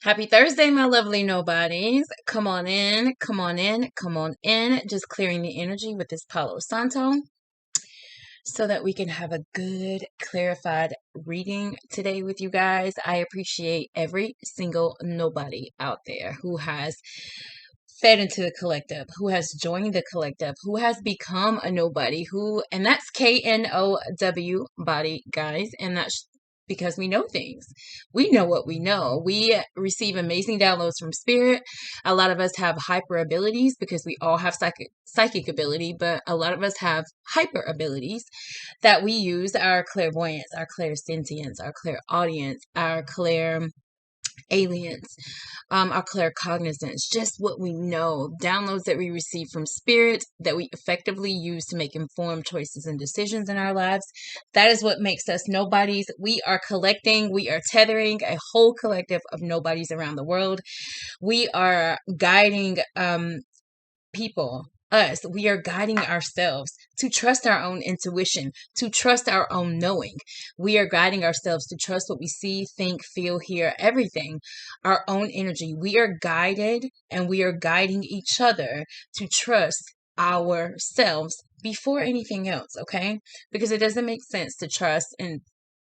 Happy Thursday, my lovely nobodies. Come on in, come on in, come on in. Just clearing the energy with this Palo Santo so that we can have a good, clarified reading today with you guys. I appreciate every single nobody out there who has fed into the collective, who has joined the collective, who has become a nobody, and that's KNOW body, guys, and that's because we know things. We know what we know. We receive amazing downloads from spirit. A lot of us have hyper abilities because we all have psychic ability, but a lot of us have hyper abilities that we use: our clairvoyance, our clairsentience, our clairaudient, our clairalience, our claircognizance, just what we know, downloads that we receive from spirit that we effectively use to make informed choices and decisions in our lives. That is what makes us nobodies. We are tethering a whole collective of nobodies around the world. We are guiding people. We are guiding ourselves to trust our own intuition, to trust our own knowing. We are guiding ourselves to trust what we see, think, feel, hear, everything, our own energy. We are guided and we are guiding each other to trust ourselves before anything else, okay? Because it doesn't make sense to trust in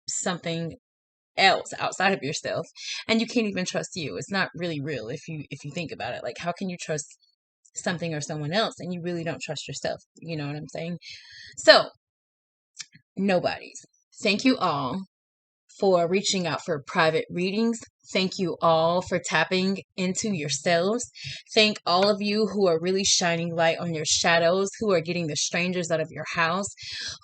something else outside of yourself, and you can't even trust you. It's not really real if you think about it. Like, how can you trust something or someone else and you really don't trust yourself? You know what I'm saying? So, nobodies, thank you all for reaching out for private readings. Thank you all for tapping into yourselves. Thank all of you who are really shining light on your shadows, who are getting the strangers out of your house,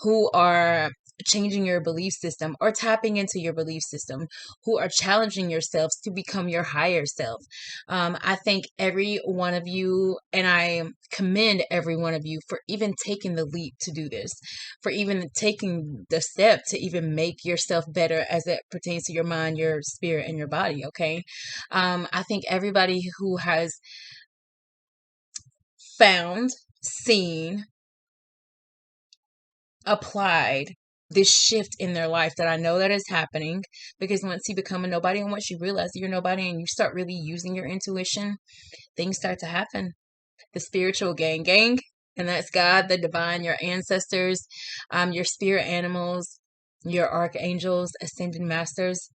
who are changing your belief system or tapping into your belief system, who are challenging yourselves to become your higher self. I thank every one of you, and I commend every one of you for even taking the leap to do this, for even taking the step to even make yourself better as it pertains to your mind, your spirit, and your body, okay? I think everybody who has found, seen, applied this shift in their life, that I know that is happening, because once you become a nobody and once you realize you're nobody and you start really using your intuition, things start to happen. The spiritual gang, and that's God, the divine, your ancestors, your spirit animals, your archangels, ascended masters.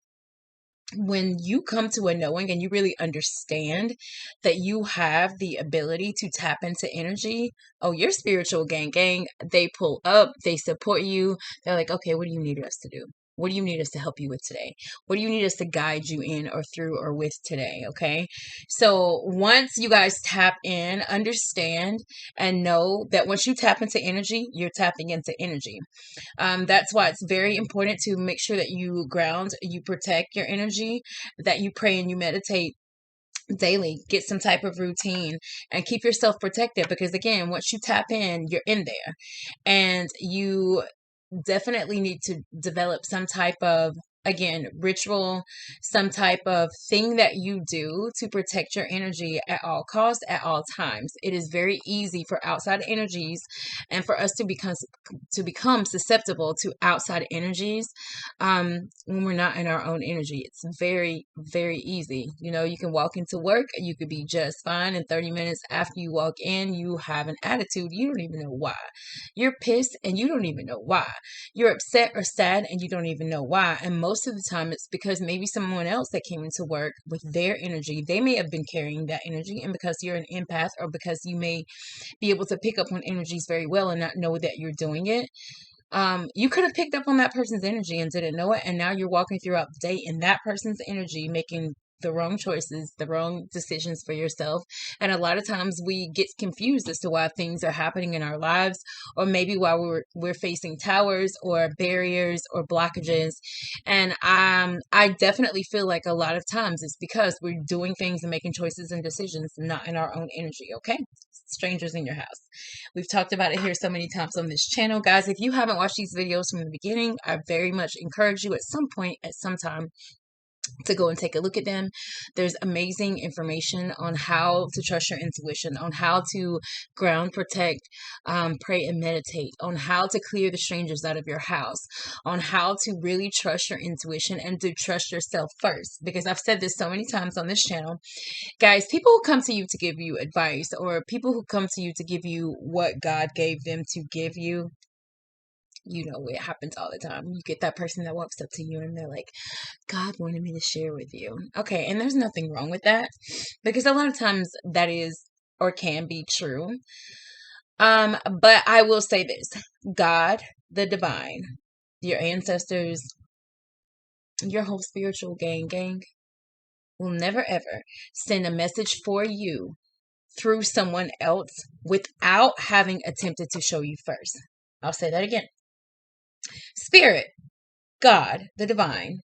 When you come to a knowing and you really understand that you have the ability to tap into energy, oh, your spiritual gang, they pull up, they support you. They're like, okay, what do you need us to do? What do you need us to help you with today? What do you need us to guide you in or through or with today? Okay. So once you guys tap in, understand and know that once you tap into energy, you're tapping into energy. That's why it's very important to make sure that you ground, you protect your energy, that you pray and you meditate daily. Get some type of routine and keep yourself protected, because again, once you tap in, you're in there, and you definitely need to develop some type of, again, ritual, some type of thing that you do to protect your energy at all costs, at all times. It is very easy for outside energies and for us to become susceptible to outside energies when we're not in our own energy. It's very, very easy. You know, you can walk into work, you could be just fine, and 30 minutes after you walk in, you have an attitude. You don't even know why. You're pissed and you don't even know why. You're upset or sad and you don't even know why. And most of the time it's because maybe someone else that came into work with their energy, they may have been carrying that energy, and because you're an empath, or because you may be able to pick up on energies very well and not know that you're doing it, you could have picked up on that person's energy and didn't know it, and now you're walking throughout the day in that person's energy, making the wrong choices, the wrong decisions for yourself. And a lot of times we get confused as to why things are happening in our lives, or maybe why we're facing towers or barriers or blockages. And I definitely feel like a lot of times it's because we're doing things and making choices and decisions not in our own energy, okay? Strangers in your house. We've talked about it here so many times on this channel. Guys, if you haven't watched these videos from the beginning, I very much encourage you at some point, at some time, to go and take a look at them. There's amazing information on how to trust your intuition, on how to ground, protect, pray, and meditate, on how to clear the strangers out of your house, on how to really trust your intuition and to trust yourself first. Because I've said this so many times on this channel, guys, people who come to you to give you advice, or people who come to you to give you what God gave them to give you, you know, it happens all the time. You get that person that walks up to you and they're like, God wanted me to share with you. Okay, and there's nothing wrong with that, because a lot of times that is or can be true. But I will say this: God, the divine, your ancestors, your whole spiritual gang will never ever send a message for you through someone else without having attempted to show you first. I'll say that again. Spirit, God, the divine,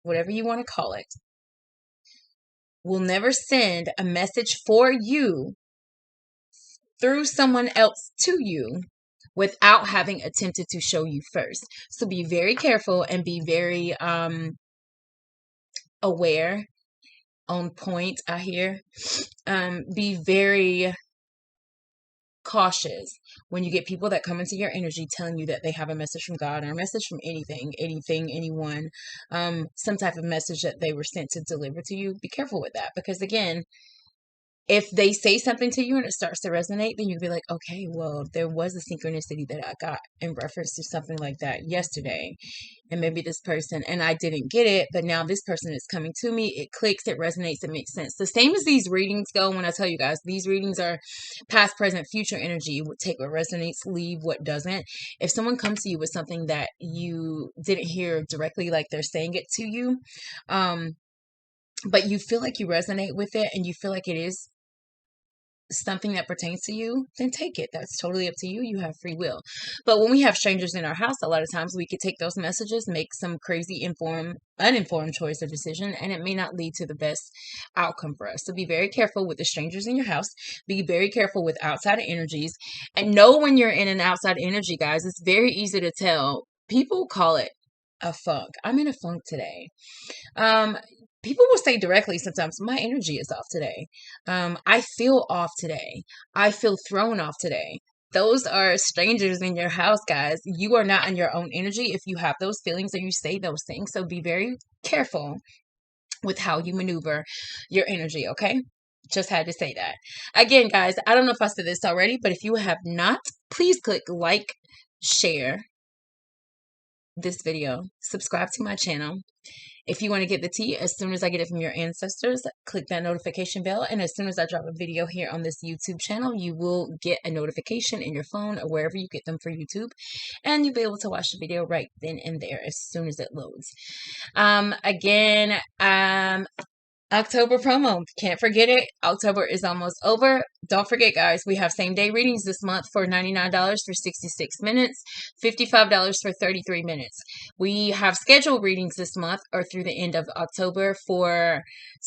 whatever you want to call it, will never send a message for you through someone else to you without having attempted to show you first. So be very careful and be very aware, on point, I hear. Be very cautious when you get people that come into your energy telling you that they have a message from God or a message from anything, anyone, some type of message that they were sent to deliver to you. Be careful with that, because again, if they say something to you and it starts to resonate, then you'll be like, okay, well, there was a synchronicity that I got in reference to something like that yesterday. And maybe this person, and I didn't get it, but now this person is coming to me. It clicks, it resonates, it makes sense. The same as these readings go. When I tell you guys, these readings are past, present, future energy. Take what resonates, leave what doesn't. If someone comes to you with something that you didn't hear directly, like they're saying it to you, but you feel like you resonate with it and you feel like it is something that pertains to you, then take it. That's totally up to you. You have free will. But when we have strangers in our house, a lot of times we could take those messages, make some crazy uninformed choice or decision, and it may not lead to the best outcome for us. So be very careful with the strangers in your house. Be very careful with outside energies, and know when you're in an outside energy, guys. It's very easy to tell. People call it a funk. I'm in a funk today. People will say directly sometimes, my energy is off today. I feel off today. I feel thrown off today. Those are strangers in your house, guys. You are not in your own energy if you have those feelings or you say those things. So be very careful with how you maneuver your energy, okay? Just had to say that. Again, guys, I don't know if I said this already, but if you have not, please click like, share this video, subscribe to my channel. If you want to get the tea as soon as I get it from your ancestors, click that notification bell. And as soon as I drop a video here on this YouTube channel, you will get a notification in your phone or wherever you get them for YouTube. And you'll be able to watch the video right then and there as soon as it loads. October promo. Can't forget it. October is almost over. Don't forget, guys, we have same day readings this month for $99 for 66 minutes, $55 for 33 minutes. We have scheduled readings this month or through the end of October for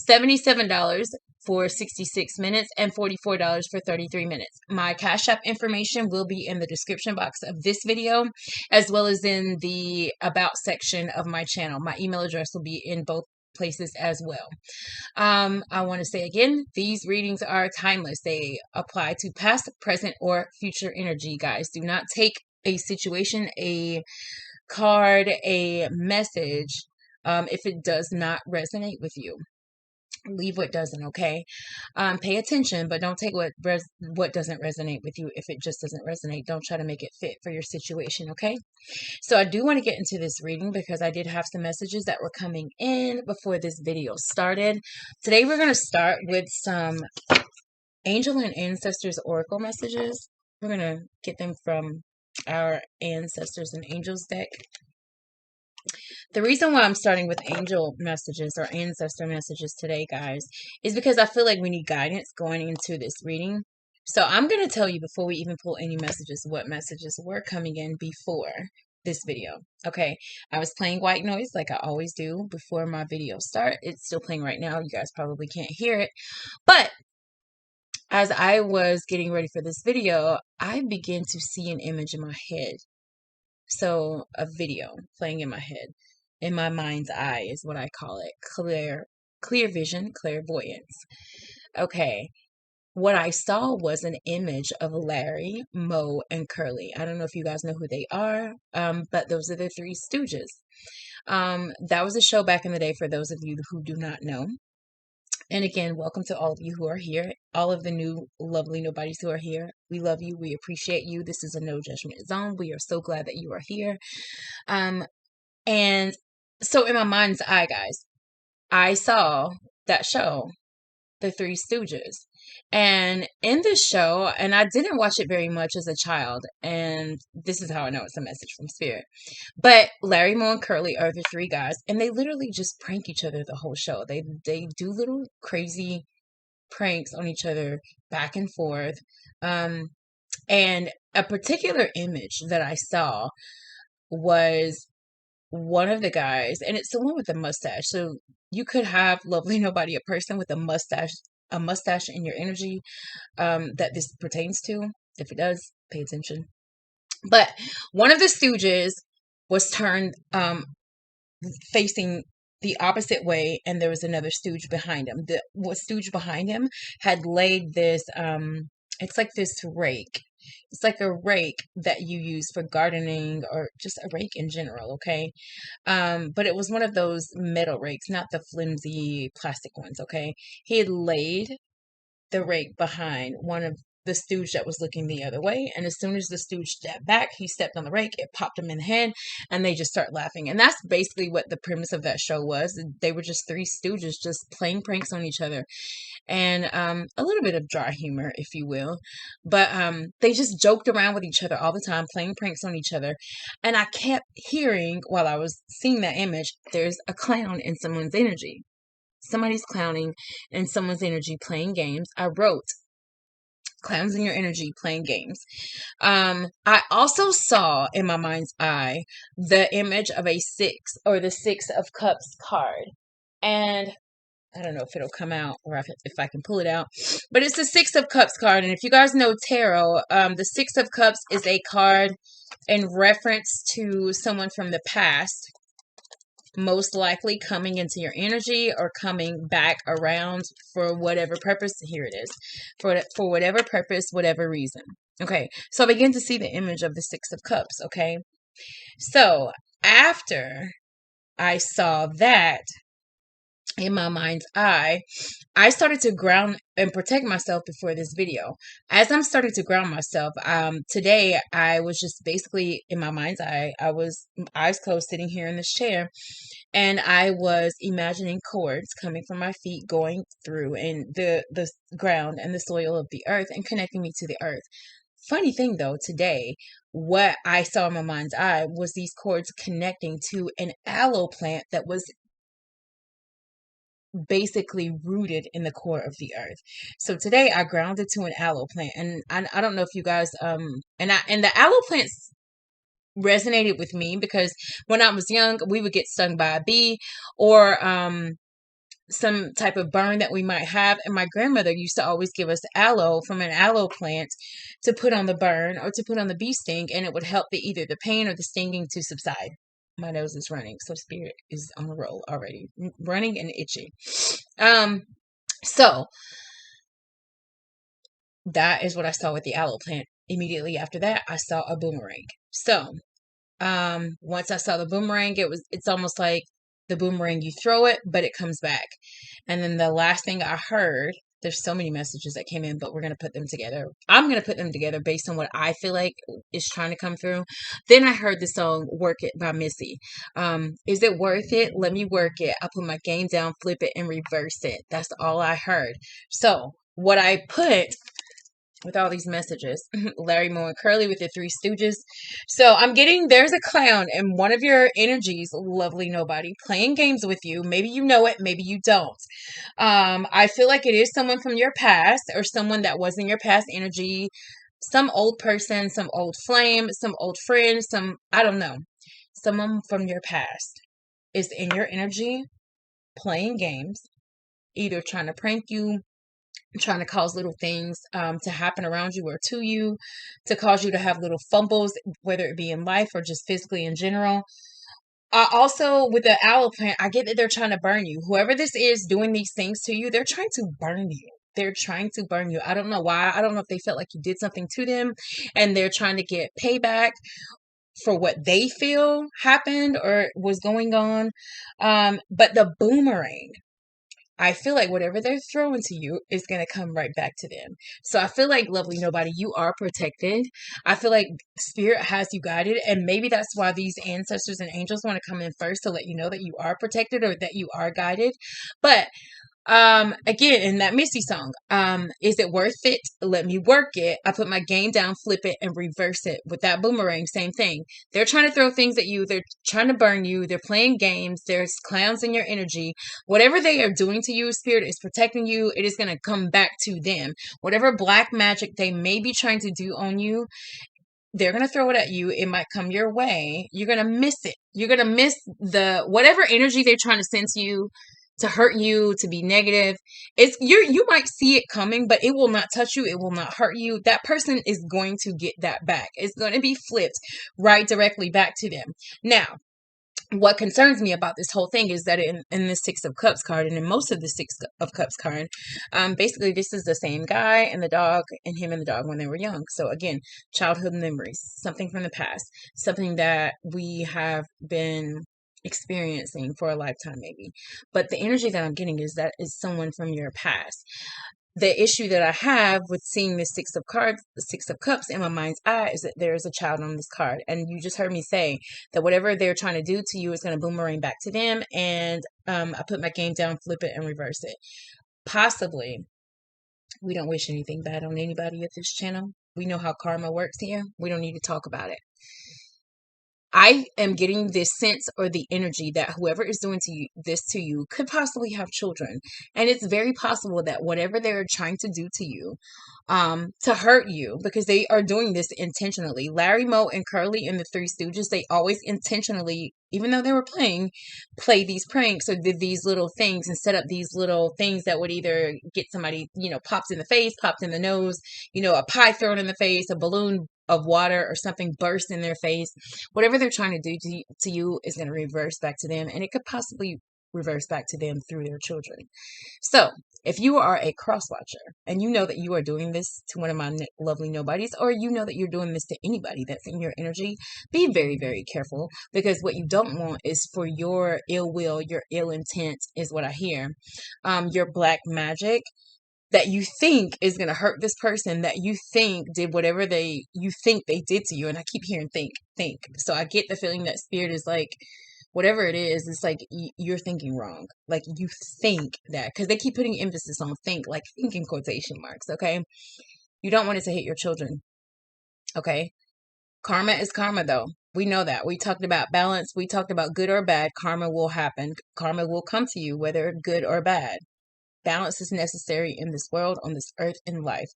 $77 for 66 minutes and $44 for 33 minutes. My Cash App information will be in the description box of this video, as well as in the About section of my channel. My email address will be in both places as well. I want to say again, these readings are timeless. They apply to past, present, or future energy, guys. Do not take a situation, a card, a message, if it does not resonate with you. Leave what doesn't, okay? Pay attention, but don't take what doesn't resonate with you. If it just doesn't resonate, don't try to make it fit for your situation, okay? So I do want to get into this reading because I did have some messages that were coming in before this video started. Today we're going to start with some angel and ancestors oracle messages. We're going to get them from our ancestors and angels deck. The reason why I'm starting with angel messages or ancestor messages today, guys, is because I feel like we need guidance going into this reading. So I'm going to tell you before we even pull any messages, what messages were coming in before this video. Okay, I was playing white noise like I always do before my videos start. It's still playing right now. You guys probably can't hear it. But as I was getting ready for this video, I began to see an image in my head. So a video playing in my head. in my mind's eye is what I call it. Clear vision, clairvoyance. Okay. What I saw was an image of Larry, Moe, and Curly. I don't know if you guys know who they are, but those are the Three Stooges. That was a show back in the day for those of you who do not know. And again, welcome to all of you who are here, all of the new lovely nobodies who are here. We love you. We appreciate you. This is a no judgment zone. We are so glad that you are here. And so in my mind's eye, guys, I saw that show, The Three Stooges. And in this show, and I didn't watch it very much as a child, and this is how I know it's a message from spirit. But Larry, Moe, and Curly are the three guys, and they literally just prank each other the whole show. They do little crazy pranks on each other back and forth. And a particular image that I saw was one of the guys, and it's the one with the mustache. So you could have lovely nobody, a person with a mustache in your energy that this pertains to. If it does, pay attention. But one of the Stooges was turned facing the opposite way, and there was another Stooge behind him. The Stooge behind him had laid this it's like this rake. It's like a rake that you use for gardening, or just a rake in general, okay? But it was one of those metal rakes, not the flimsy plastic ones, okay? He had laid the rake behind one of the Stooge that was looking the other way, and as soon as the Stooge stepped back, he stepped on the rake, it popped him in the head, and they just start laughing. And that's basically what the premise of that show was. They were just three Stooges just playing pranks on each other, and a little bit of dry humor, if you will. But they just joked around with each other all the time, playing pranks on each other. And I kept hearing, while I was seeing that image, there's a clown in someone's energy. Somebody's clowning in someone's energy, playing games. I wrote clowns in your energy playing games. I also saw in my mind's eye the image of a six, or the Six of Cups card. And I don't know if it'll come out, or if I can pull it out, but it's the Six of Cups card. And if you guys know tarot, the Six of Cups is a card in reference to someone from the past, most likely coming into your energy or coming back around for whatever purpose. Here it is. For whatever purpose, whatever reason. Okay, so I begin to see the image of the Six of Cups, okay? So after I saw that in my mind's eye, I started to ground and protect myself before this video. As I'm starting to ground myself, today I was just basically in my mind's eye. I was eyes closed, sitting here in this chair, and I was imagining cords coming from my feet, going through and the ground and the soil of the earth, and connecting me to the earth. Funny thing though, today, what I saw in my mind's eye was these cords connecting to an aloe plant that was basically rooted in the core of the earth. So today I grounded to an aloe plant, and I don't know if you guys and the aloe plants resonated with me because when I was young, we would get stung by a bee, or some type of burn that we might have, and my grandmother used to always give us aloe from an aloe plant to put on the burn or to put on the bee sting, and it would help either the pain or the stinging to subside. My nose is running, so spirit is on a roll already, running and itchy. So that is what I saw with the aloe plant. Immediately after that, I saw a boomerang. So once I saw the boomerang, it's almost like the boomerang, you throw it, but it comes back. And then the last thing I heard, there's so many messages that came in, but we're going to put them together. I'm going to put them together based on what I feel like is trying to come through. Then I heard the song Work It by Missy. Is it worth it? Let me work it. I put my game down, flip it, and reverse it. That's all I heard. So what I put with all these messages, Larry, Moe, and Curly with the Three Stooges. So I'm getting, there's a clown in one of your energies, lovely nobody, playing games with you. Maybe you know it, maybe you don't. I feel like it is someone from your past, or someone that was in your past energy, some old person, some old flame, some old friend, I don't know. Someone from your past is in your energy playing games, either trying to prank you, trying to cause little things to happen around you or to you, to cause you to have little fumbles, whether it be in life or just physically in general. Also, with the owl plant, I get that they're trying to burn you. Whoever this is doing these things to you, they're trying to burn you. They're trying to burn you. I don't know why. I don't know if they felt like you did something to them and they're trying to get payback for what they feel happened or was going on. But the boomerang, I feel like whatever they're throwing to you is going to come right back to them. So I feel like, lovely nobody, you are protected. I feel like spirit has you guided. And maybe that's why these ancestors and angels want to come in first to let you know that you are protected or that you are guided. But again, in that Missy song, is it worth it? Let me work it. I put my game down, flip it, and reverse it. With that boomerang, same thing. They're trying to throw things at you. They're trying to burn you. They're playing games. There's clowns in your energy. Whatever they are doing to you, spirit is protecting you. It is going to come back to them. Whatever black magic they may be trying to do on you, they're going to throw it at you. It might come your way. You're going to miss it. You're going to miss the whatever energy they're trying to send to you, to hurt you, to be negative. You might see it coming, but it will not touch you. It will not hurt you. That person is going to get that back. It's going to be flipped right directly back to them. Now, what concerns me about this whole thing is that in the Six of Cups card and in most of the Six of Cups card, basically this is the same guy and the dog and him and the dog when they were young. So again, childhood memories, something from the past, something that we have been experiencing for a lifetime maybe. But the energy that I'm getting is that is someone from your past. The issue that I have with seeing the Six of Cups in my mind's eye is that there is a child on this card. And you just heard me say that whatever they're trying to do to you is going to boomerang back to them. And I put my game down, flip it, and reverse it. Possibly. We don't wish anything bad on anybody at this channel. We know how karma works here. We don't need to talk about it. I am getting this sense or the energy that whoever is doing this to you could possibly have children. And it's very possible that whatever they're trying to do to you, to hurt you, because they are doing this intentionally. Larry, Moe, and Curly in the Three Stooges, they always intentionally, even though they were play these pranks or did these little things and set up these little things that would either get somebody, popped in the face, popped in the nose, a pie thrown in the face, a balloon of water or something burst in their face. Whatever they're trying to do to you is going to reverse back to them, and it could possibly reverse back to them through their children. So if you are a cross watcher and you know that you are doing this to one of my lovely nobodies, or you know that you're doing this to anybody that's in your energy, be very, very careful, because what you don't want is for your ill will, your ill intent is what I hear, your black magic that you think is going to hurt this person, that you think did whatever you think they did to you. And I keep hearing think. So I get the feeling that spirit is like, whatever it is, it's like you're thinking wrong. Like you think that, because they keep putting emphasis on think, like think in quotation marks. Okay. You don't want it to hit your children. Okay. Karma is karma though. We know that. We talked about balance. We talked about good or bad. Karma will happen. Karma will come to you, whether good or bad. Balance is necessary in this world, on this earth, in life.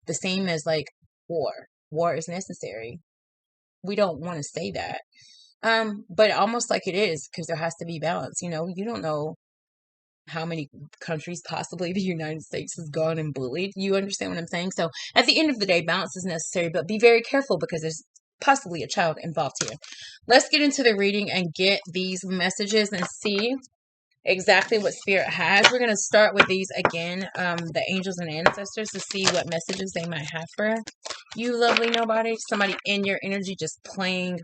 The same as like war. War is necessary. We don't want to say that. But almost like it is, because there has to be balance. You don't know how many countries possibly the United States has gone and bullied. You understand what I'm saying? So at the end of the day, balance is necessary, but be very careful because there's possibly a child involved here. Let's get into the reading and get these messages and see exactly what spirit has. We're going to start with these again, the angels and ancestors, to see what messages they might have for you, lovely nobody. Somebody in your energy just playing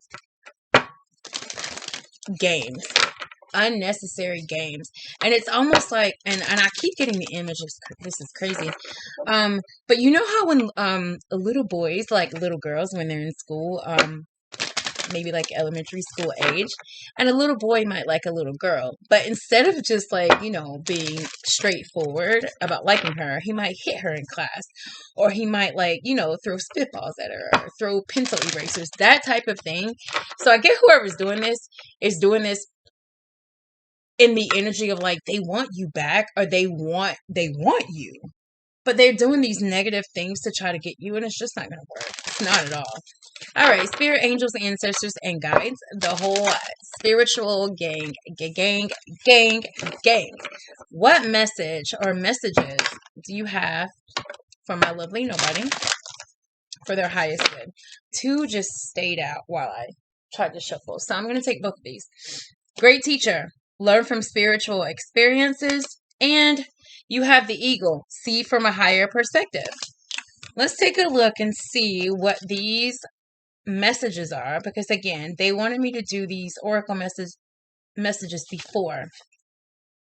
games, unnecessary games. And it's almost like, and I keep getting the images, this is crazy, but you know how when little boys, like little girls, when they're in school, maybe like elementary school age, and a little boy might like a little girl, but instead of just like, being straightforward about liking her, he might hit her in class, or he might like, throw spitballs at her, or throw pencil erasers, that type of thing. So I get whoever's doing this is doing this in the energy of like, they want you back, or they want you, but they're doing these negative things to try to get you, and it's just not going to work. It's not at all. All right, spirit, angels, ancestors, and guides, the whole spiritual gang. What message or messages do you have for my lovely nobody for their highest good? Two just stayed out while I tried to shuffle, so I'm going to take both of these. Great teacher. Learn from spiritual experiences. And you have the eagle. See from a higher perspective. Let's take a look and see what these messages are, because again, they wanted me to do these oracle messages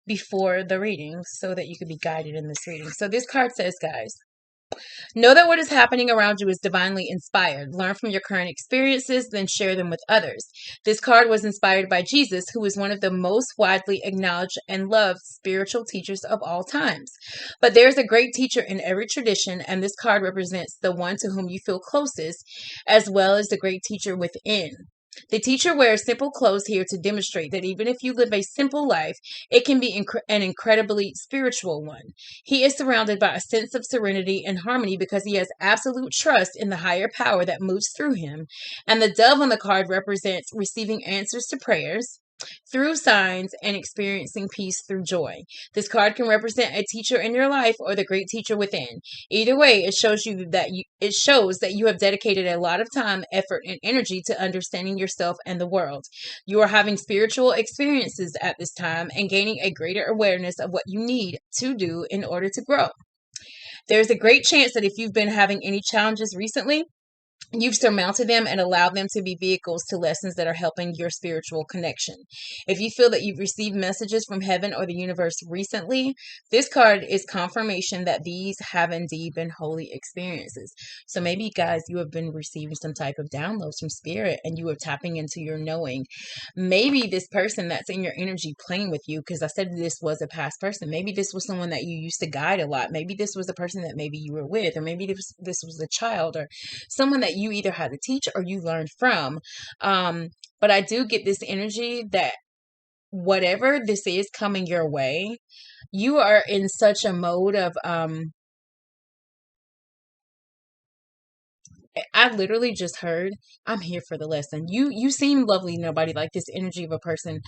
before the reading so that you could be guided in this reading. So this card says, guys, know that what is happening around you is divinely inspired. Learn from your current experiences, then share them with others. This card was inspired by Jesus, who is one of the most widely acknowledged and loved spiritual teachers of all times. But there's a great teacher in every tradition, and this card represents the one to whom you feel closest, as well as the great teacher within. The teacher wears simple clothes here to demonstrate that even if you live a simple life, it can be an incredibly spiritual one. He is surrounded by a sense of serenity and harmony because he has absolute trust in the higher power that moves through him. And the dove on the card represents receiving answers to prayers through signs and experiencing peace through joy. This card can represent a teacher in your life or the great teacher within. Either way, it shows that you have dedicated a lot of time, effort, and energy to understanding yourself and the world. You are having spiritual experiences at this time and gaining a greater awareness of what you need to do in order to grow. There's a great chance that if you've been having any challenges recently, you've surmounted them and allowed them to be vehicles to lessons that are helping your spiritual connection. If you feel that you've received messages from heaven or the universe recently, this card is confirmation that these have indeed been holy experiences. So maybe, guys, you have been receiving some type of downloads from spirit and you are tapping into your knowing. Maybe this person that's in your energy playing with you, because I said this was a past person. Maybe this was someone that you used to guide a lot. Maybe this was a person that maybe you were with, or maybe this was a child or someone that you either had to teach or you learned from. But I do get this energy that whatever this is coming your way, you are in such a mode of I literally just heard, I'm here for the lesson. You seem lovely, nobody, like this energy of a person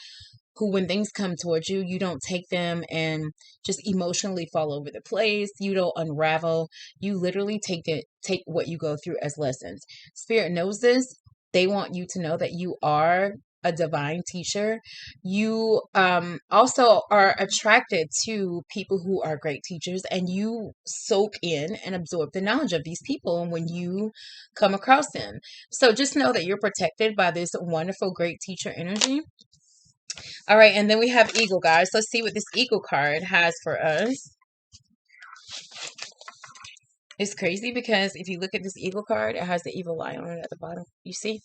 who, when things come towards you, you don't take them and just emotionally fall over the place. You don't unravel. You literally take what you go through as lessons. Spirit knows this. They want you to know that you are a divine teacher. You also are attracted to people who are great teachers, and you soak in and absorb the knowledge of these people when you come across them. So just know that you're protected by this wonderful, great teacher energy. All right, and then we have Eagle, guys. Let's see what this Eagle card has for us. It's crazy because if you look at this Eagle card, it has the evil eye on it at the bottom. You see?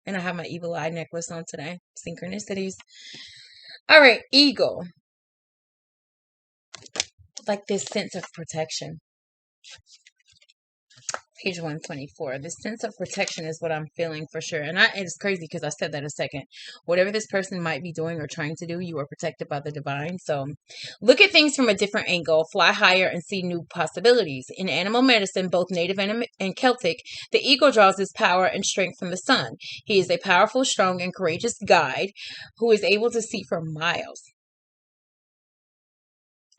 And I have my evil eye necklace on today. Synchronicities. All right, Eagle. Like this sense of protection. Page 124. This sense of protection is what I'm feeling for sure. And it's crazy because I said that a second. Whatever this person might be doing or trying to do, you are protected by the divine. So look at things from a different angle. Fly higher and see new possibilities. In animal medicine, both native and Celtic, the eagle draws his power and strength from the sun. He is a powerful, strong, and courageous guide who is able to see for miles.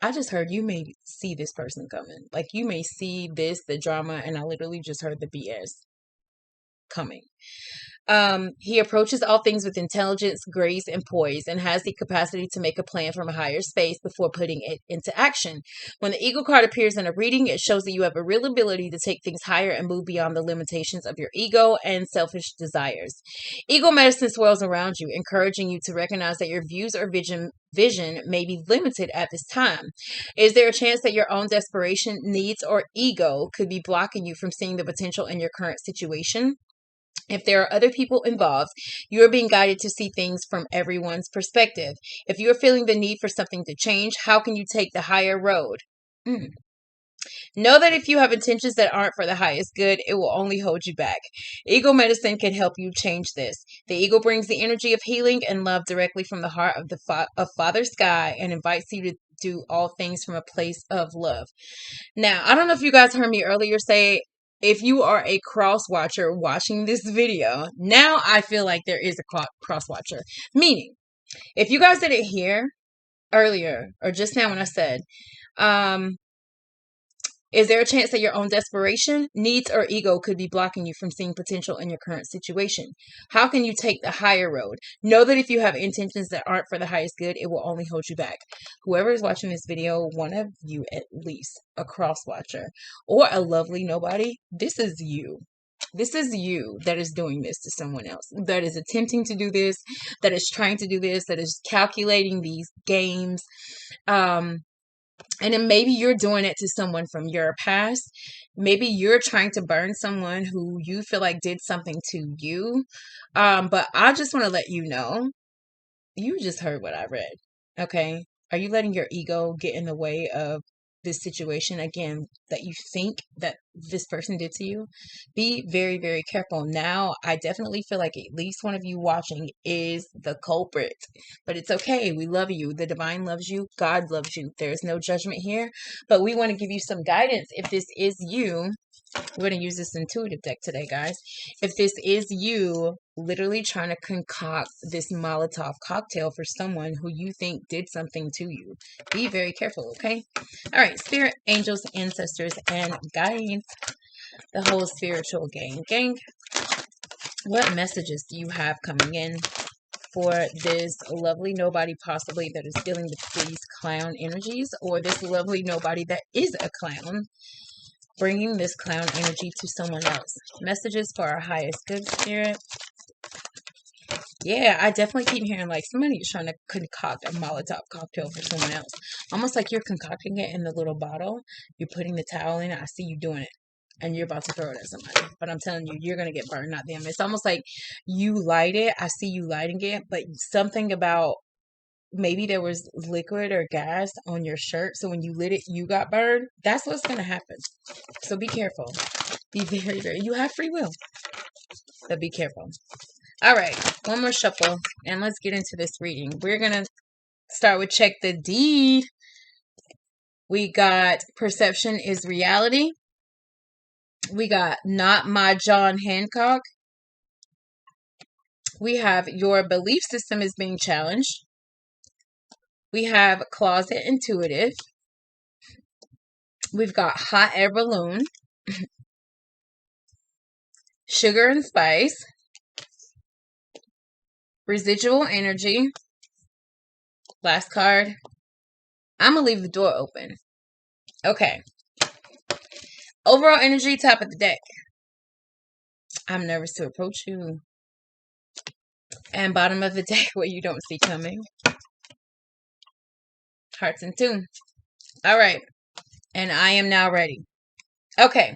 I just heard you may see this person coming. Like you may see the drama, and I literally just heard the BS coming. He approaches all things with intelligence, grace, and poise, and has the capacity to make a plan from a higher space before putting it into action. When the Eagle card appears in a reading, it shows that you have a real ability to take things higher and move beyond the limitations of your ego and selfish desires. Eagle medicine swirls around you, encouraging you to recognize that your views or vision may be limited at this time. Is there a chance that your own desperation, needs, or ego could be blocking you from seeing the potential in your current situation? If there are other people involved, you are being guided to see things from everyone's perspective. If you are feeling the need for something to change, how can you take the higher road? Know that if you have intentions that aren't for the highest good, it will only hold you back. Eagle medicine can help you change this. The eagle brings the energy of healing and love directly from the heart of of Father Sky and invites you to do all things from a place of love. Now, I don't know if you guys heard me earlier say, if you are a cross watcher watching this video, now I feel like there is a cross watcher. Meaning, if you guys didn't hear earlier or just now when I said, Is there a chance that your own desperation, needs, or ego could be blocking you from seeing potential in your current situation? How can you take the higher road? Know that if you have intentions that aren't for the highest good, it will only hold you back. Whoever is watching this video, one of you at least, a cross watcher or a lovely nobody, this is you. This is you that is doing this to someone else, that is attempting to do this, that is trying to do this, that is calculating these games. And then maybe you're doing it to someone from your past. Maybe you're trying to burn someone who you feel like did something to you. But I just want to let you know, you just heard what I read. Okay. Are you letting your ego get in the way of this situation again that you think that this person did to you? Be very, very careful. Now, I definitely feel like at least one of you watching is the culprit, but it's okay. We love you. The divine loves you. God loves you. There's no judgment here, but we want to give you some guidance. If this is you, we're going to use this intuitive deck today, guys. If this is you literally trying to concoct this Molotov cocktail for someone who you think did something to you, be very careful, okay? All right, spirit, angels, ancestors, and guides, the whole spiritual gang. What messages do you have coming in for this lovely nobody possibly that is dealing with these clown energies, or this lovely nobody that is a clown, bringing this clown energy to someone else? Messages for our highest good, spirit. Yeah, I definitely keep hearing like somebody's trying to concoct a Molotov cocktail for someone else. Almost like you're concocting it in the little bottle. You're putting the towel in it. I see you doing it. And you're about to throw it at somebody. But I'm telling you, you're going to get burned, not them. It's almost like you light it. I see you lighting it. But something about maybe there was liquid or gas on your shirt. So when you lit it, you got burned. That's what's going to happen. So be careful. Be very, very... You have free will. But be careful. All right, one more shuffle, and let's get into this reading. We're going to start with check the deed. We got perception is reality. We got not my John Hancock. We have your belief system is being challenged. We have closet intuitive. We've got hot air balloon. Sugar and spice. Residual energy. Last card. I'm going to leave the door open. Okay. Overall energy, top of the deck. I'm nervous to approach you. And bottom of the deck, what you don't see coming. Hearts in tune. All right. And I am now ready. Okay.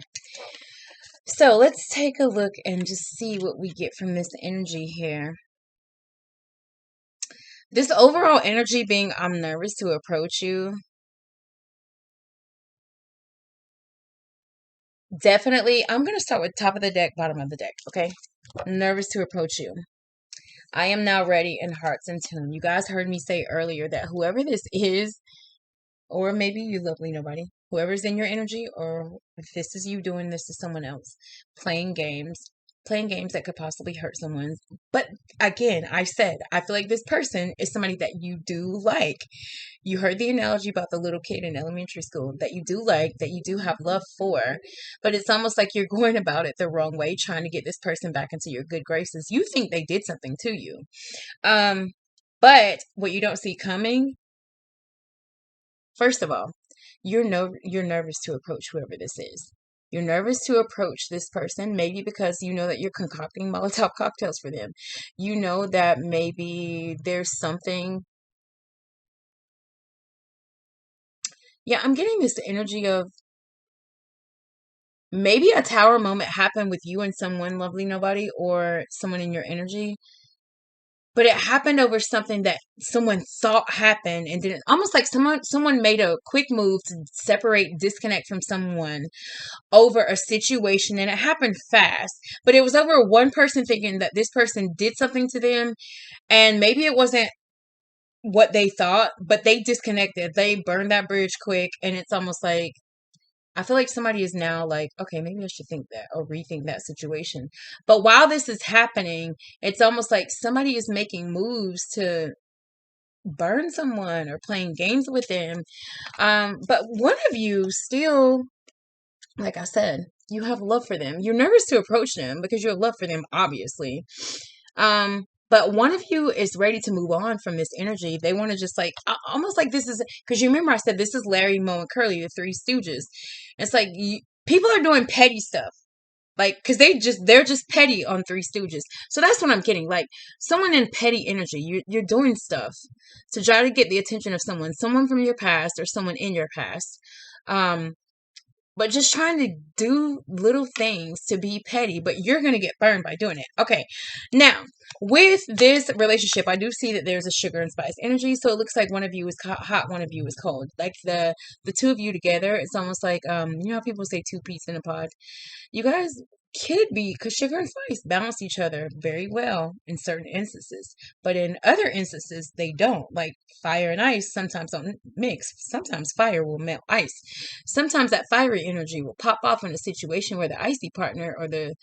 So let's take a look and just see what we get from this energy here. This overall energy being, I'm nervous to approach you. Definitely, I'm going to start with top of the deck, bottom of the deck, okay? Nervous to approach you. I am now ready and hearts in tune. You guys heard me say earlier that whoever this is, or maybe you lovely nobody, whoever's in your energy, or if this is you doing this to someone else, playing games that could possibly hurt someone. But again, I said, I feel like this person is somebody that you do like. You heard the analogy about the little kid in elementary school that you do like, that you do have love for, but it's almost like you're going about it the wrong way, trying to get this person back into your good graces. You think they did something to you. But what you don't see coming, first of all, you're nervous to approach whoever this is. You're nervous to approach this person, maybe because you know that you're concocting Molotov cocktails for them. You know that maybe there's something. Yeah, I'm getting this energy of maybe a tower moment happened with you and someone lovely nobody, or someone in your energy. But it happened over something that someone thought happened and didn't. Almost like someone made a quick move to separate, disconnect from someone over a situation, and it happened fast. But it was over one person thinking that this person did something to them, and maybe it wasn't what they thought, but they disconnected. They burned that bridge quick, and it's almost like I feel like somebody is now like, okay, maybe I should think that or rethink that situation. But while this is happening, it's almost like somebody is making moves to burn someone or playing games with them. But one of you still like I said, you have love for them. You're nervous to approach them because you have love for them, obviously. But one of you is ready to move on from this energy. They want to just like almost like this is because you remember I said this is Larry, Moe, and Curly, the Three Stooges. It's like people are doing petty stuff. Like, cause they're just petty on Three Stooges. So that's what I'm getting. Like someone in petty energy, you're doing stuff to try to get the attention of someone from your past or someone in your past. But just trying to do little things to be petty, but you're going to get burned by doing it. Okay. Now, with this relationship, I do see that there's a sugar and spice energy. So it looks like one of you is hot, one of you is cold. Like the two of you together, it's almost like, you know how people say two peas in a pod? You guys could be, because sugar and spice balance each other very well in certain instances, but in other instances they don't. Like fire and ice sometimes don't mix. Sometimes fire will melt ice. Sometimes that fiery energy will pop off in a situation where the icy partner or the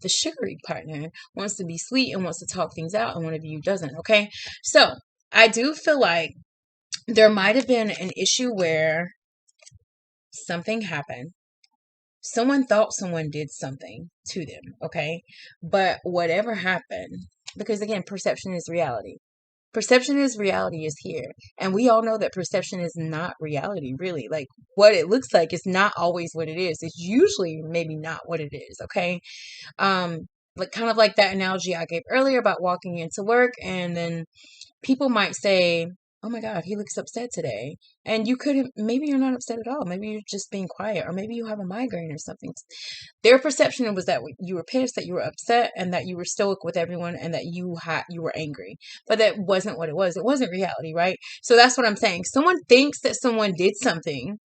sugary partner wants to be sweet and wants to talk things out, and one of you doesn't. Okay, so I do feel like there might have been an issue where something happened. Someone thought someone did something to them, okay? But whatever happened, because again, perception is reality. Perception is reality is here. And we all know that perception is not reality, really. Like what it looks like is not always what it is. It's usually maybe not what it is, okay? Like kind of like that analogy I gave earlier about walking into work and then people might say, "Oh my God, he looks upset today." And you couldn't, maybe you're not upset at all. Maybe you're just being quiet, or maybe you have a migraine or something. Their perception was that you were pissed, that you were upset, and that you were stoic with everyone, and that you were angry. But that wasn't what it was. It wasn't reality, right? So that's what I'm saying. Someone thinks that someone did something.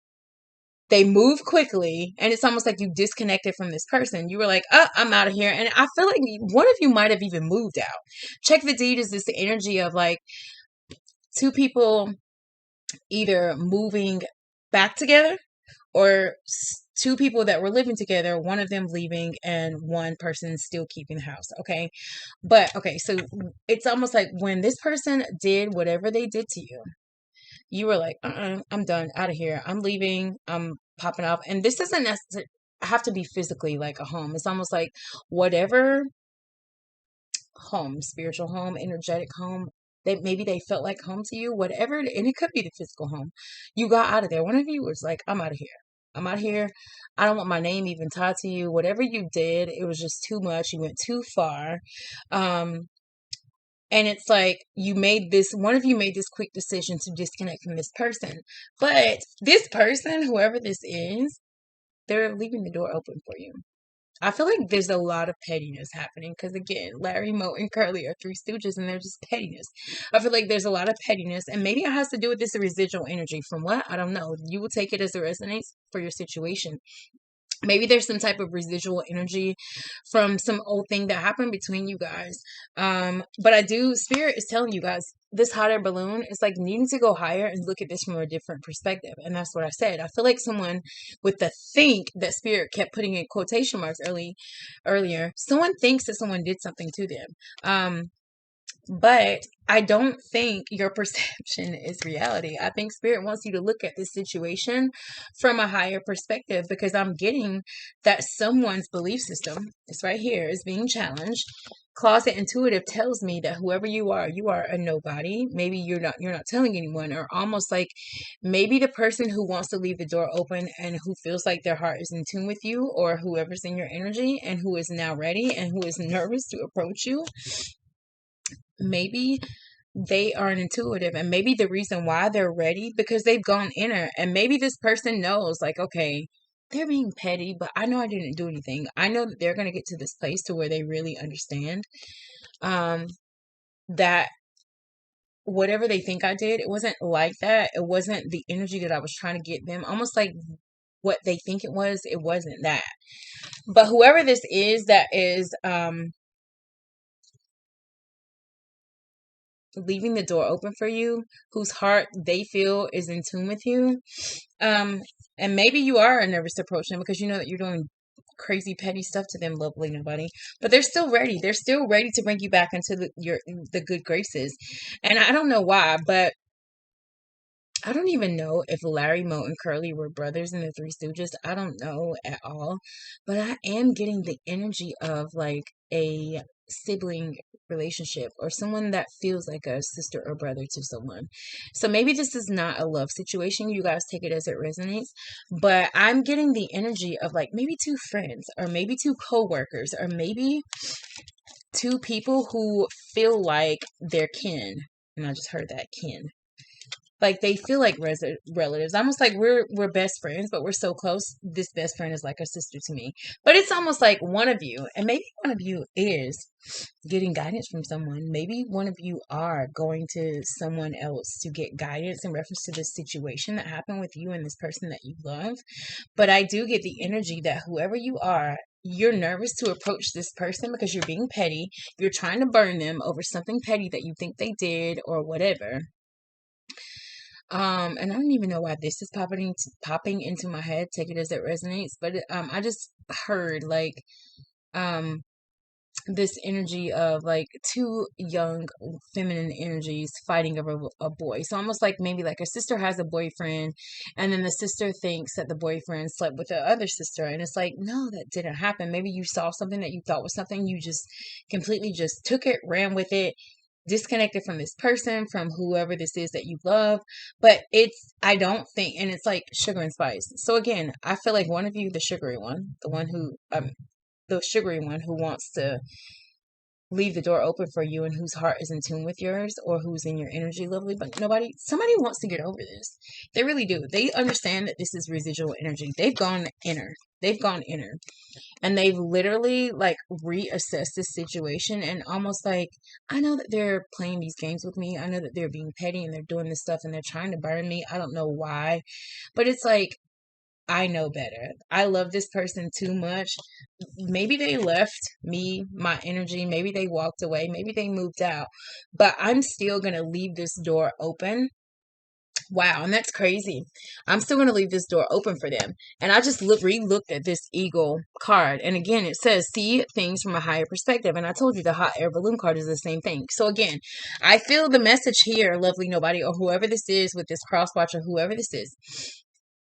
They move quickly, and it's almost like you disconnected from this person. You were like, "Oh, I'm out of here." And I feel like one of you might have even moved out. Check the deed is this energy of like two people either moving back together or two people that were living together, one of them leaving and one person still keeping the house. Okay. But okay, so it's almost like when this person did whatever they did to you, you were like, I'm done, out of here. I'm leaving. I'm popping off. And this doesn't necessarily have to be physically like a home. It's almost like whatever home, spiritual home, energetic home, maybe they felt like home to you, whatever, and it could be the physical home. You got out of there. One of you was like, I'm out of here. I'm out of here. I don't want my name even tied to you. Whatever you did, it was just too much. You went too far. And it's like one of you made this quick decision to disconnect from this person. But this person, whoever this is, they're leaving the door open for you. I feel like there's a lot of pettiness happening because, again, Larry, Moe, and Curly are Three Stooges and they're just pettiness. I feel like there's a lot of pettiness, and maybe it has to do with this residual energy. From what? I don't know. You will take it as it resonates for your situation. Maybe there's some type of residual energy from some old thing that happened between you guys. But Spirit is telling you guys, this hot air balloon is like needing to go higher and look at this from a different perspective. And that's what I said. I feel like someone with the think that Spirit kept putting in quotation marks earlier, someone thinks that someone did something to them. But I don't think your perception is reality. I think Spirit wants you to look at this situation from a higher perspective, because I'm getting that someone's belief system, it's right here, is being challenged. Closet intuitive tells me that whoever you are a nobody. Maybe you're not telling anyone, or almost like maybe the person who wants to leave the door open and who feels like their heart is in tune with you, or whoever's in your energy and who is now ready and who is nervous to approach you. Maybe they are an intuitive, and maybe the reason why they're ready because they've gone inner, and maybe this person knows like, okay, they're being petty, but I know I didn't do anything. I know that they're going to get to this place to where they really understand that whatever they think I did, it wasn't like that. It wasn't the energy that I was trying to get them. Almost like what they think it wasn't that. But whoever this is that is leaving the door open for you, whose heart they feel is in tune with you. And maybe you are nervous to approach them because you know that you're doing crazy petty stuff to them, lovely nobody. But they're still ready. They're still ready to bring you back into the good graces. And I don't know why, but I don't even know if Larry, Moe, and Curly were brothers in the Three Stooges. I don't know at all. But I am getting the energy of like a sibling relationship or someone that feels like a sister or brother to someone. So maybe this is not a love situation. You guys take it as it resonates. But I'm getting the energy of like maybe two friends or maybe two co-workers or maybe two people who feel like they're kin. And I just heard that kin, like they feel like relatives, almost like we're best friends, but we're so close. This best friend is like a sister to me. But it's almost like one of you, and maybe one of you is getting guidance from someone. Maybe one of you are going to someone else to get guidance in reference to this situation that happened with you and this person that you love. But I do get the energy that whoever you are, you're nervous to approach this person because you're being petty. You're trying to burn them over something petty that you think they did or whatever. And I don't even know why this is popping into my head. Take it as it resonates. But I just heard like um this energy of like two young feminine energies fighting over a boy. So almost like maybe like a sister has a boyfriend, and then the sister thinks that the boyfriend slept with the other sister, and it's like, no, that didn't happen. Maybe you saw something that you thought was something, you just completely just took it, ran with it, disconnected from this person, from whoever this is that you love. But it's, I don't think, and it's like sugar and spice. So again, I feel like one of you, the sugary one, the sugary one who wants to leave the door open for you and whose heart is in tune with yours or who's in your energy, lovely, but somebody wants to get over this. They really do. They understand that this is residual energy. They've gone inner. They've gone inner. And they've literally like reassessed this situation and almost like, I know that they're playing these games with me. I know that they're being petty and they're doing this stuff and they're trying to burn me. I don't know why. But it's like, I know better. I love this person too much. Maybe they left me, my energy. Maybe they walked away. Maybe they moved out. But I'm still going to leave this door open. Wow, and that's crazy. I'm still going to leave this door open for them. And I just re-looked at this eagle card. And again, it says, see things from a higher perspective. And I told you the hot air balloon card is the same thing. So again, I feel the message here, lovely nobody, or whoever this is with this cross watch or whoever this is.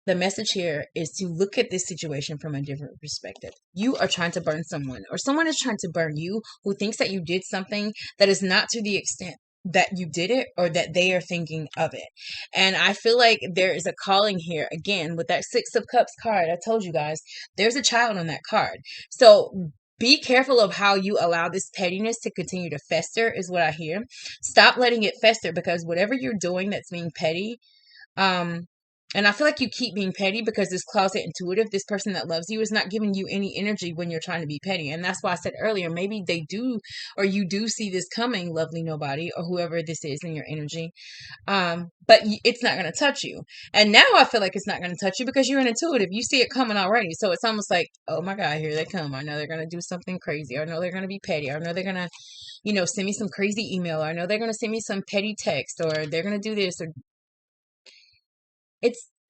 The message here is to look at this situation from a different perspective. You are trying to burn someone, or someone is trying to burn you who thinks that you did something that is not to the extent that you did it or that they are thinking of it. And I feel like there is a calling here again with that Six of Cups card. I told you guys, there's a child on that card. So be careful of how you allow this pettiness to continue to fester is what I hear. Stop letting it fester, because whatever you're doing that's being petty, and I feel like you keep being petty because this closet intuitive, this person that loves you, is not giving you any energy when you're trying to be petty. And that's why I said earlier, maybe they do, or you do see this coming, lovely nobody, or whoever this is in your energy. But it's not going to touch you. And now I feel like it's not going to touch you because you're an intuitive. You see it coming already. So it's almost like, oh my God, here they come. I know they're going to do something crazy. I know they're going to be petty. I know they're going to, send me some crazy email. I know they're going to send me some petty text, or they're going to do this, or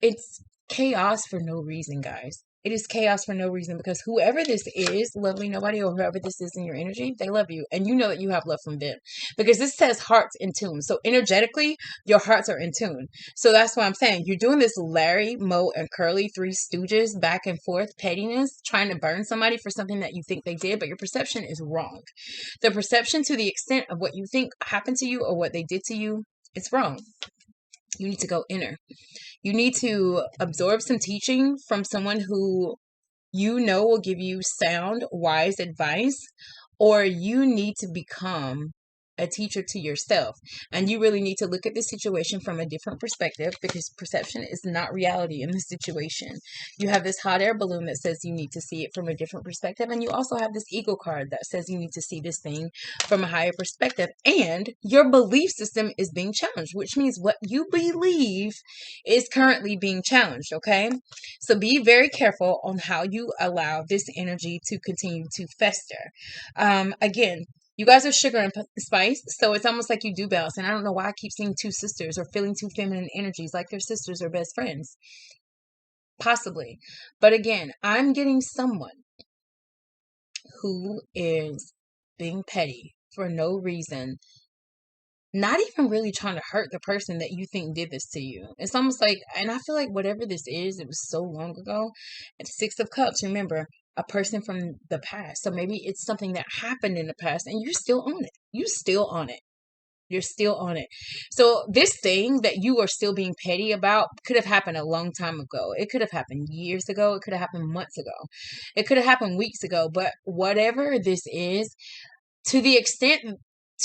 it's chaos for no reason, guys. It is chaos for no reason, because whoever this is, lovely nobody, or whoever this is in your energy, they love you. And you know that you have love from them, because this says hearts in tune. So energetically, your hearts are in tune. So that's why I'm saying you're doing this Larry, Moe, and Curly Three Stooges back and forth pettiness, trying to burn somebody for something that you think they did, but your perception is wrong. The perception to the extent of what you think happened to you or what they did to you, it's wrong. You need to go inner. You need to absorb some teaching from someone who will give you sound, wise advice, or you need to become a teacher to yourself. And you really need to look at the situation from a different perspective, because perception is not reality in this situation. You have this hot air balloon that says you need to see it from a different perspective. And you also have this eagle card that says you need to see this thing from a higher perspective. And your belief system is being challenged, which means what you believe is currently being challenged. Okay. So be very careful on how you allow this energy to continue to fester. Again, you guys are sugar and spice, so it's almost like you do balance. And I don't know why I keep seeing two sisters or feeling two feminine energies, like they're sisters or best friends. Possibly. But again, I'm getting someone who is being petty for no reason. not even really trying to hurt the person that you think did this to you. It's almost like, and I feel like whatever this is, it was so long ago. At the Six of Cups, remember, a person from the past. So maybe it's something that happened in the past and you're still on it. You still on it. You're still on it. So this thing that you are still being petty about could have happened a long time ago. It could have happened years ago. It could have happened months ago. It could have happened weeks ago. But whatever this is, to the extent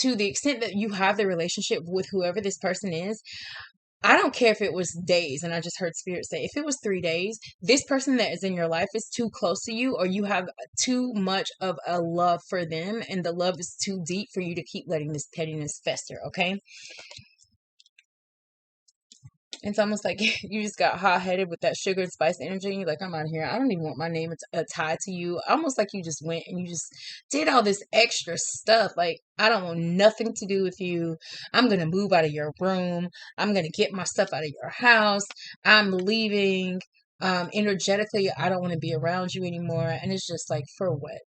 that you have the relationship with whoever this person is, I don't care if it was days, and I just heard Spirit say, if it was 3 days, this person that is in your life is too close to you, or you have too much of a love for them, and the love is too deep for you to keep letting this pettiness fester, okay? It's almost like you just got hot-headed with that sugar and spice energy, and you're like, I'm out of here. I don't even want my name tied to you. Almost like you just went and you just did all this extra stuff. Like, I don't want nothing to do with you. I'm going to move out of your room. I'm going to get my stuff out of your house. I'm leaving. Energetically, I don't want to be around you anymore. And it's just like, for what?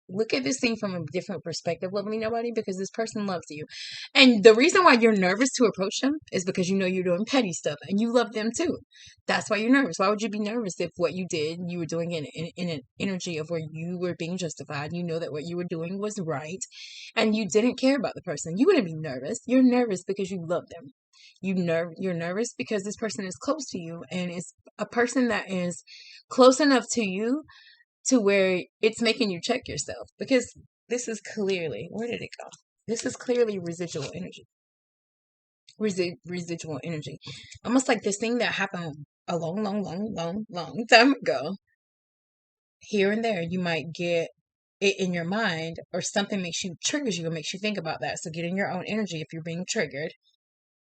Look at this thing from a different perspective, lovely nobody, because this person loves you. And the reason why you're nervous to approach them is because you know you're doing petty stuff and you love them too. That's why you're nervous. Why would you be nervous if what you did, you were doing it in an energy of where you were being justified? You know that what you were doing was right and you didn't care about the person. You wouldn't be nervous. You're nervous because you love them. You're nervous because this person is close to you, and it's a person that is close enough to you to where it's making you check yourself, because this is clearly, where did it go? This is clearly residual energy. Residual energy. Almost like this thing that happened a long time ago. Here and there, you might get it in your mind, or something triggers you and makes you think about that. So get in your own energy if you're being triggered.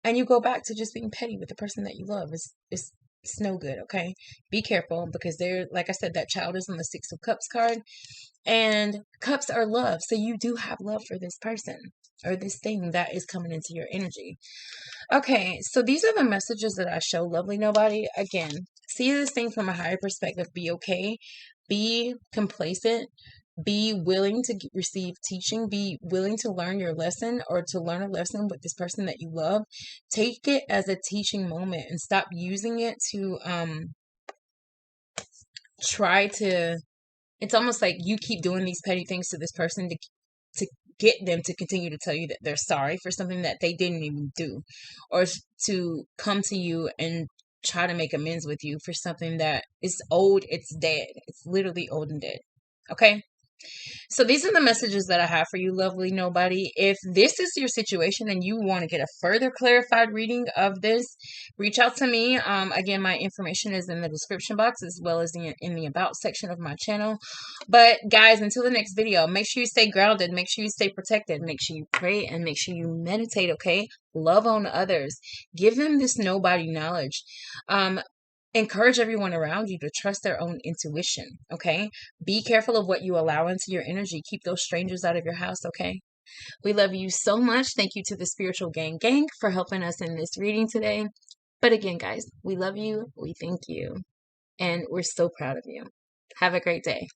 And you go back to just being petty with the person that you love. It's no good, okay? Be careful, because they're, like I said, that child is on the Six of Cups card. And cups are love. So you do have love for this person or this thing that is coming into your energy. Okay, so these are the messages that I show, lovely nobody. Again, see this thing from a higher perspective. Be okay. Be complacent. Be willing to receive teaching. Be willing to learn your lesson, or to learn a lesson with this person that you love. Take it as a teaching moment and stop using it to try to. It's almost like you keep doing these petty things to this person to get them to continue to tell you that they're sorry for something that they didn't even do, or to come to you and try to make amends with you for something that is old. It's dead. It's literally old and dead. Okay? So these are the messages that I have for you, lovely nobody. If this is your situation and you want to get a further clarified reading of this, reach out to me. Again, my information is in the description box, as well as in the about section of my channel. But guys, until the next video, make sure you stay grounded, make sure you stay protected, make sure you pray, and make sure you meditate, okay? Love on others. Give them this nobody knowledge. Encourage everyone around you to trust their own intuition, okay? Be careful of what you allow into your energy. Keep those strangers out of your house, okay? We love you so much. Thank you to the Spiritual Gang for helping us in this reading today. But again, guys, we love you. We thank you. And we're so proud of you. Have a great day.